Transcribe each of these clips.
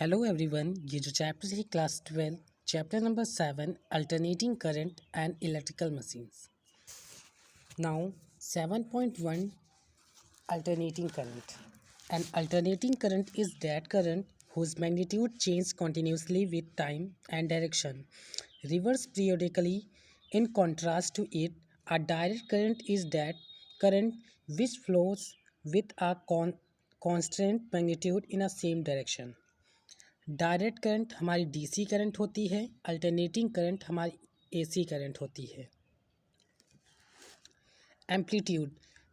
Hello everyone. ये जो chapter है class 12 chapter number 7 alternating current and electrical machines. Now 7.1 alternating current. An alternating current is that current whose magnitude changes continuously with time and direction, reverse periodically. In contrast to it, a direct current is that current which flows with a constant magnitude in a same direction. Direct current हमारी DC current होती है, alternating current हमारी AC current होती है। Amplitude,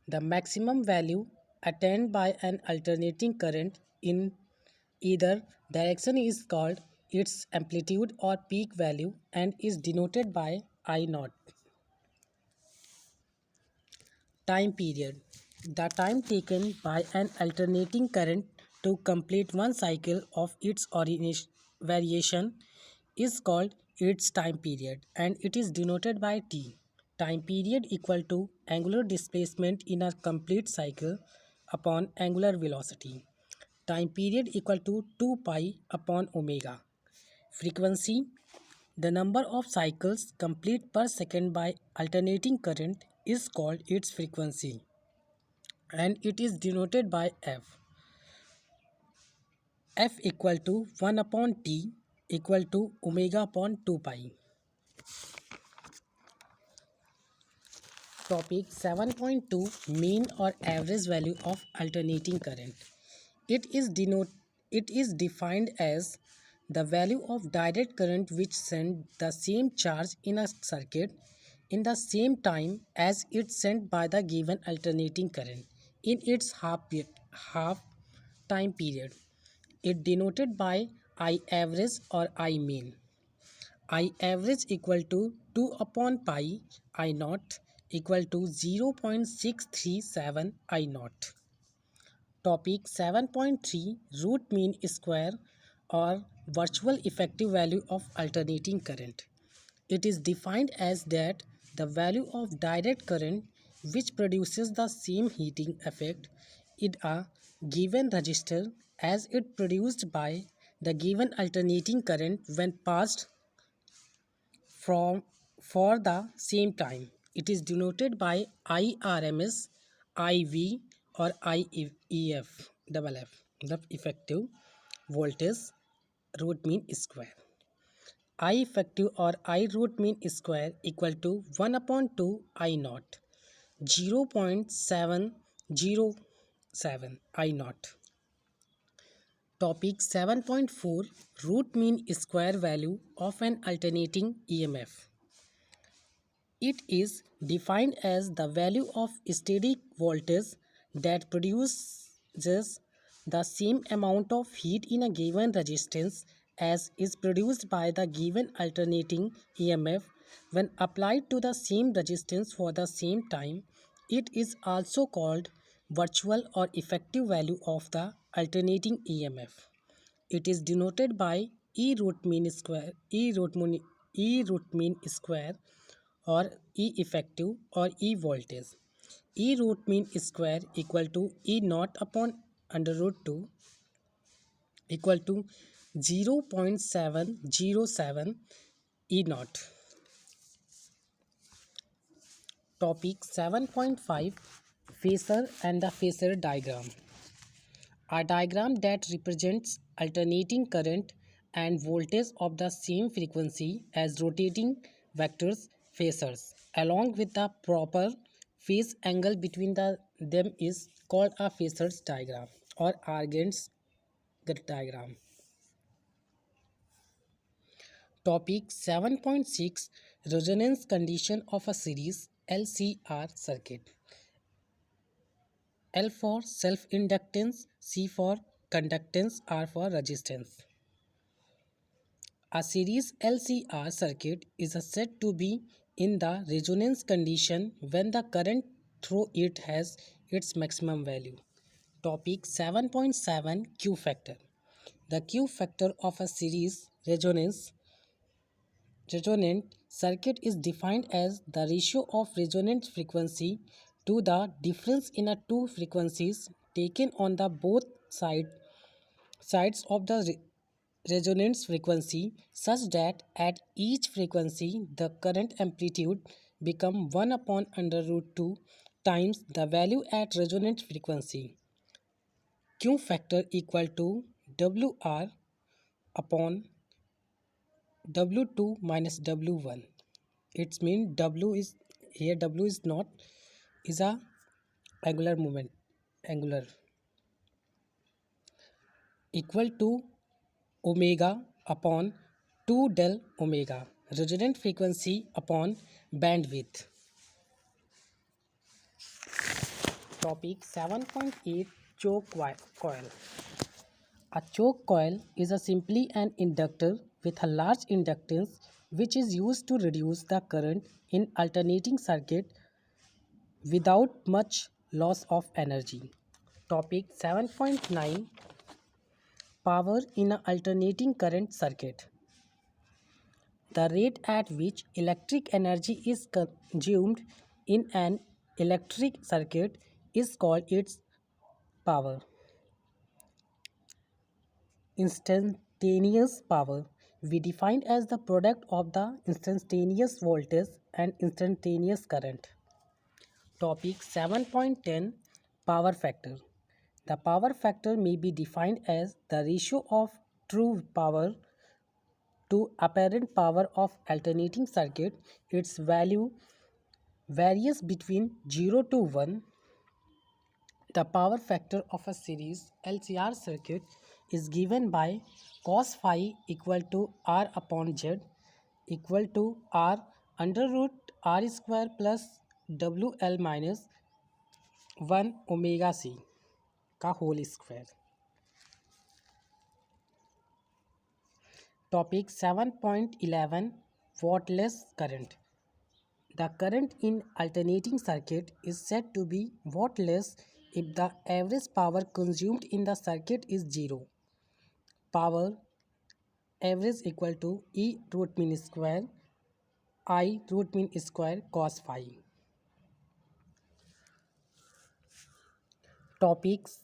the maximum value attend by an alternating current in either direction is called its amplitude और peak value and is denoted by I naught. Time period, the time taken by an alternating current to complete one cycle of its variation is called its time period and it is denoted by T. Time period equal to angular displacement in a complete cycle upon angular velocity. Time period equal to 2 pi upon omega. Frequency, the number of cycles complete per second by alternating current is called its frequency and it is denoted by F. F equal to 1 upon T equal to omega upon 2 pi. Topic 7.2 Mean or average value of alternating current. It is defined as the value of direct current which sends the same charge in a circuit in the same time as it sent by the given alternating current in its half time period. It denoted by I average or I mean. I average equal to 2 upon pi I naught equal to 0.637 I naught. Topic 7.3 Root mean square or virtual effective value of alternating current. It is defined as that the value of direct current which produces the same heating effect in a given resistor as it produced by the given alternating current when passed from for the same time. It is denoted by IRMS, IV or IEF double F, the effective voltage root mean square. I effective or I root mean square equal to 1 upon 2 I naught, 0.707 I naught. Topic 7.4 Root mean square value of an alternating EMF. It is defined as the value of steady voltage that produces the same amount of heat in a given resistance as is produced by the given alternating EMF when applied to the same resistance for the same time. It is also called virtual or effective value of the alternating EMF. It is denoted by E root mean square, E root mean square or E effective or E voltage. E root mean square equal to E naught upon under root 2 equal to 0.707 E naught. Topic 7.5 Phasor and the phasor diagram. A diagram that represents alternating current and voltage of the same frequency as rotating vectors phasors along with the proper phase angle between them is called a phasors diagram or Argand's diagram. Topic 7.6 Resonance condition of a series LCR circuit. L for self-inductance, C for conductance, R for resistance. A series LCR circuit is said to be in the resonance condition when the current through it has its maximum value. Topic 7.7 Q factor. The Q factor of a series resonant circuit is defined as the ratio of resonant frequency to the difference in a two frequencies taken on the both sides of the resonance frequency such that at each frequency the current amplitude become 1 upon under root 2 times the value at resonance frequency. Q factor equal to WR upon W2 minus W1. It means W is here, W is not, is a angular moment, angular, equal to omega upon 2 del omega, resonant frequency upon bandwidth. Topic 7.8, choke coil. A choke coil is a simply an inductor with a large inductance which is used to reduce the current in alternating circuit without much loss of energy. Topic 7.9, power in an alternating current circuit. The rate at which electric energy is consumed in an electric circuit is called its power. Instantaneous power we defined as the product of the instantaneous voltage and instantaneous current. Topic 7.10, power factor. The power factor may be defined as the ratio of true power to apparent power of alternating circuit. Its value varies between 0 to 1. The power factor of a series LCR circuit is given by cos phi equal to R upon Z equal to R under root R square plus WL minus 1 omega C का whole square. Topic 7.11, wattless current. The current in alternating circuit is said to be wattless if the average power consumed in the circuit is 0. Power average equal to E root mean square I root mean square cos phi. Topics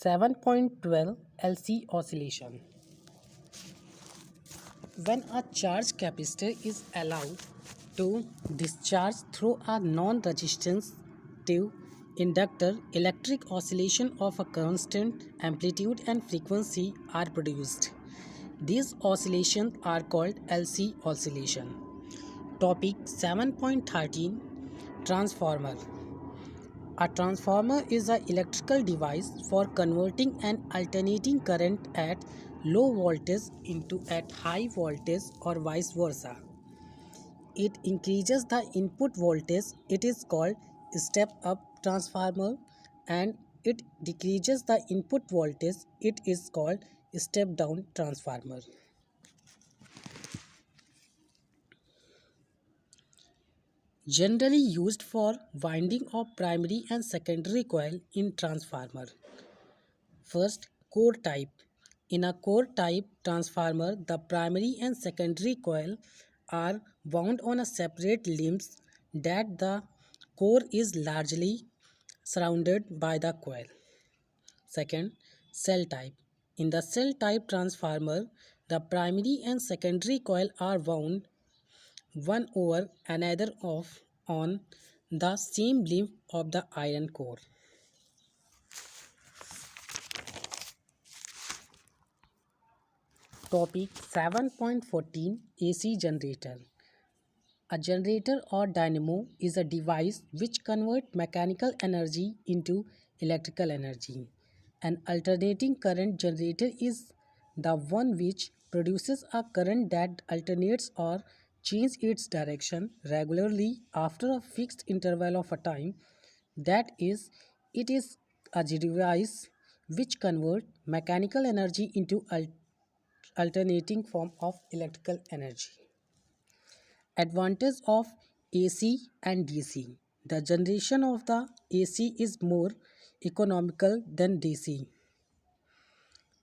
7.12, LC oscillation. When a charged capacitor is allowed to discharge through a non-resistive inductor, electric oscillation of a constant amplitude and frequency are produced. These oscillations are called LC oscillation. Topic 7.13, transformer. A transformer is an electrical device for converting an alternating current at low voltage into at high voltage or vice versa. It increases the input voltage, it is called step up transformer, and it decreases the input voltage, it is called step down transformer. Generally used for winding of primary and secondary coil in transformer. First, core type. In a core type transformer, the primary and secondary coil are wound on a separate limbs that the core is largely surrounded by the coil. Second, cell type. In the cell type transformer, the primary and secondary coil are wound one over another on the same limb of the iron core. Topic 7.14, AC generator. A generator or dynamo is a device which converts mechanical energy into electrical energy. An alternating current generator is the one which produces a current that alternates or changes its direction regularly after a fixed interval of a time. That is, it is a device which converts mechanical energy into alternating form of electrical energy. Advantage of AC and DC. The generation of the AC is more economical than DC.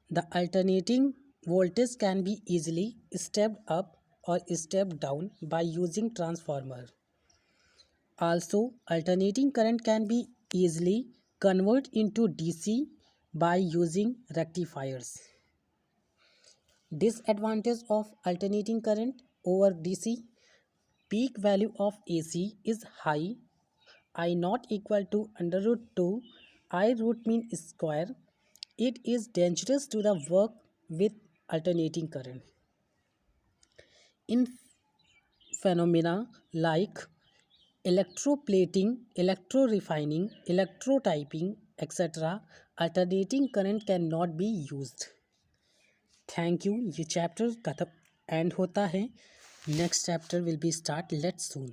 The alternating voltage can be easily stepped up or stepped down by using transformer. Also, alternating current can be easily converted into DC by using rectifiers. Disadvantage of alternating current over DC. Peak value of AC is high, I not equal to under root 2 I root mean square. It is dangerous to the work with alternating current. In phenomena like electroplating, electrorefining, electrotyping, etc., alternating current cannot be used. Thank you. ये chapter खत्म and होता है. Next chapter will be start let's soon.